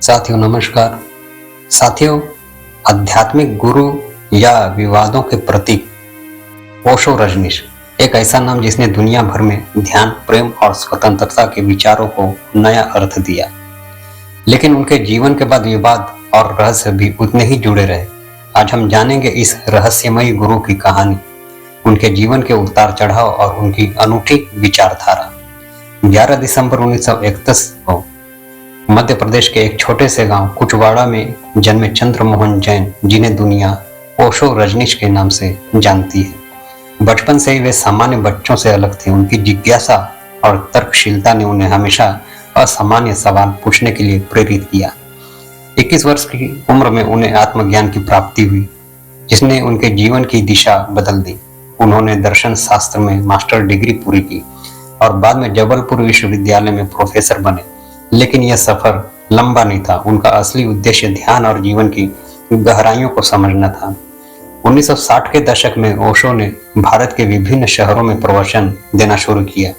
साथियों नमस्कार। साथियों, आध्यात्मिक गुरु या विवादों के प्रतीक ओशो रजनीश एक ऐसा नाम जिसने दुनिया भर में ध्यान, प्रेम और स्वतंत्रता के विचारों को नया अर्थ दिया। लेकिन उनके जीवन के बाद विवाद और रहस्य भी उतने ही जुड़े रहे। आज हम जानेंगे इस रहस्यमयी गुरु की कहानी, उनके जीवन के उतार चढ़ाव और उनकी अनूठी विचारधारा। 11 दिसंबर 1931 को मध्य प्रदेश के एक छोटे से गांव कुचवाड़ा में जन्मे चंद्रमोहन जैन, जिन्हें दुनिया ओशो रजनीश के नाम से जानती है। बचपन से ही वे सामान्य बच्चों से अलग थे। उनकी जिज्ञासा और तर्कशीलता ने उन्हें हमेशा असामान्य सवाल पूछने के लिए प्रेरित किया। 21 वर्ष की उम्र में उन्हें आत्मज्ञान की प्राप्ति हुई, जिसने उनके जीवन की दिशा बदल दी। उन्होंने दर्शन शास्त्र में मास्टर डिग्री पूरी की और बाद में जबलपुर विश्वविद्यालय में प्रोफेसर बने। लेकिन यह सफर लंबा नहीं था। उनका असली उद्देश्य ध्यान और जीवन की गहराइयों को समझना था। 1960 के दशक में ओशो ने भारत के विभिन्न शहरों में प्रवचन देना शुरू किया।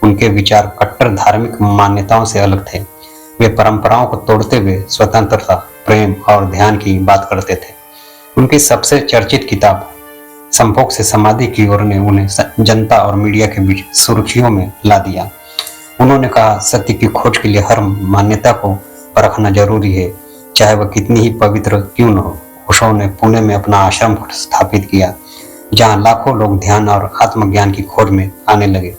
उनके विचार कट्टर धार्मिक मान्यताओं से अलग थे। वे परंपराओं को तोड़ते हुए स्वतंत्रता, प्रेम और ध्यान की बात करते थे। उनकी सबसे चर्चित किताब संभोग से समाधि की ओर ने उन्हें जनता और मीडिया के बीच सुर्खियों में ला दिया। उन्होंने कहा, सत्य की खोज के लिए हर मान्यता को परखना जरूरी है, चाहे वह कितनी ही पवित्र क्यों न हो। ओशो ने पुणे में अपना आश्रम स्थापित किया, जहां लाखों लोग ध्यान और आत्मज्ञान की खोज में आने लगे।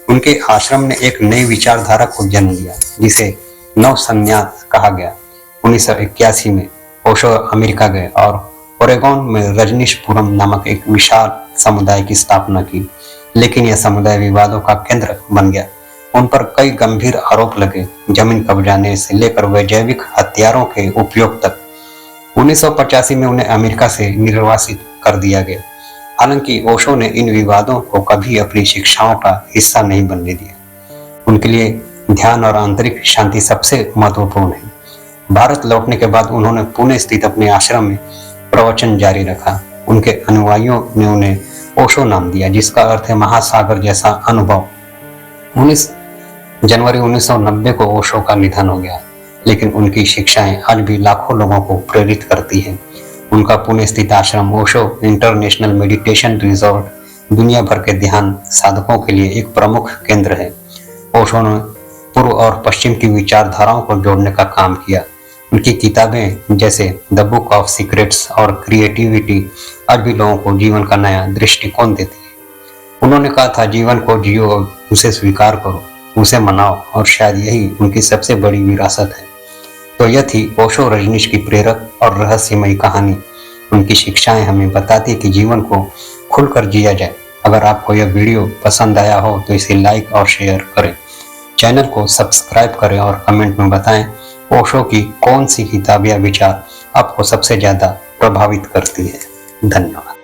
उनके आश्रम ने एक नई विचारधारा को जन्म दिया, जिसे नव संन्यास कहा गया। 1981 में ओशो अमेरिका गए और ओरेगोन में रजनीशपुरम नामक एक विशाल समुदाय की स्थापना की। लेकिन यह समुदाय विवादों का केंद्र बन गया। उन पर कई गंभीर आरोप लगे, जमीन कब्जाने से लेकर जैविक हथियारों के उपयोग तक। 1985 में उन्हें अमेरिका से निर्वासित कर दिया गया। हालांकि ओशो ने इन विवादों को कभी अपनी शिक्षाओं का हिस्सा नहीं बनने दिया। उनके लिए ध्यान और आंतरिक शांति सबसे महत्वपूर्ण है। भारत लौटने के बाद उन्होंने पुणे स्थित अपने आश्रम में प्रवचन जारी रखा। उनके अनुयायियों ने उन्हें ओशो नाम दिया, जिसका अर्थ है महासागर जैसा अनुभव। 19 जनवरी 1990 को ओशो का निधन हो गया, लेकिन उनकी शिक्षाएं आज भी लाखों लोगों को प्रेरित करती हैं। उनका पुणे स्थित आश्रम ओशो इंटरनेशनल मेडिटेशन रिजॉर्ट दुनिया भर के ध्यान साधकों के लिए एक प्रमुख केंद्र है। ओशो ने पूर्व और पश्चिम की विचारधाराओं को जोड़ने का काम किया। उनकी किताबें जैसे द बुक ऑफ सीक्रेट्स और क्रिएटिविटी आज भी लोगों को जीवन का नया दृष्टिकोण देती है। उन्होंने कहा था, जीवन को जियो, उसे स्वीकार करो, उसे मनाओ, और शायद यही उनकी सबसे बड़ी विरासत है। तो यह थी ओशो रजनीश की प्रेरक और रहस्यमयी कहानी। उनकी शिक्षाएं हमें बताती है कि जीवन को खुलकर जिया जाए। अगर आपको यह वीडियो पसंद आया हो तो इसे लाइक और शेयर करें। चैनल को सब्सक्राइब करें और कमेंट में बताएं ओशो की कौन सी किताब या विचार आपको सबसे ज्यादा प्रभावित करती है। धन्यवाद।